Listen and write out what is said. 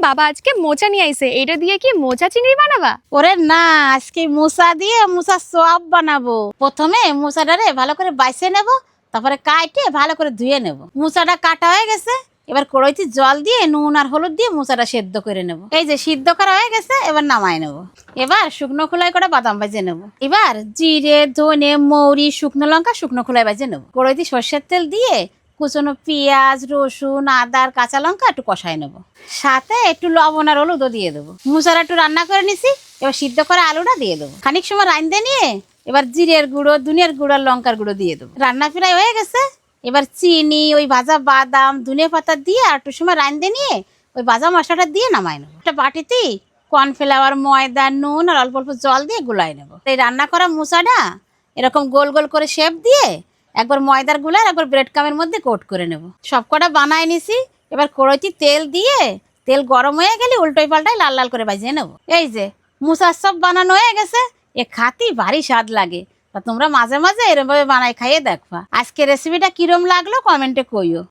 বাবা আজকে মোচা নিয়ে আইছে, এটা দিয়ে কি মোচা চিংড়ি বানাবা? ওরে না, আজকে মুসা দিয়ে মুসা চপ বানাবো। প্রথমে মুসাটারে ভালো করে বাইছে নেব, তারপরে কাটে ভালো করে ধুয়ে নেব। মুসাটা কাটা হয়ে গেছে, এবার কড়াইতে জল দিয়ে নুন আর হলুদ দিয়ে মুসাটা সেদ্ধ করে নেব। এই যে সিদ্ধ করা হয়ে গেছে, এবার নামায় নেব। এবার শুকনো খোলায় করে বাদাম ভেজে নেব। এবার জিরে, ধনে, মৌরি, শুকনো লঙ্কা শুকনো খোলায় ভেজে নেব। কড়াইতে সর্ষের তেল দিয়ে কুচনো পেঁয়াজ, রসুন, আদা আর কাঁচা লঙ্কা একটু কষায় নেব। সাথে একটু লবণ আর হলুদও দিয়ে দেবো। মুসারা একটু রান্না করে নিছি, এবার সিদ্ধ করা আলুটা দিয়ে দেবো। খানিক সময় রাঁধতে নিয়ে এবার জিরের গুঁড়ো, ধনিয়ার গুঁড়ো আর লঙ্কার গুঁড়ো দিয়ে দেবো। রান্না প্রায় হয়ে গেছে, এবার চিনি, ওই ভাজা বাদাম, ধনিয়া পাতা দিয়ে আর একটু সময় রাঁধতে নিয়ে ওই ভাজা মশলাটা দিয়ে নামাই নেবো। একটা বাটিতে কর্নফ্লাওয়ার, ময়দা, নুন আর অল্প অল্প জল দিয়ে গুলাই নেবো। এই রান্না করা মুসাটা এরকম গোল গোল করে শেপ দিয়ে একবার ময়দার গুলা আর একবার ব্রেড কামের মধ্যে কোট করে নেব। সব কটা বানায় নিছি, এবার কড়াইতে তেল দিয়ে তেল গরম হয়ে গেলে উল্টোই পাল্টাই লাল লাল করে ভাজিয়ে নেব। এই যে মুসার সব বানানো হয়ে গেছে, এ খাতি ভারী স্বাদ লাগে। তা তোমরা মাঝে মাঝে এরকম ভাবে বানাই খাইয়ে দেখবা। আজকে রেসিপিটা কিরম লাগলো কমেন্টে কইও।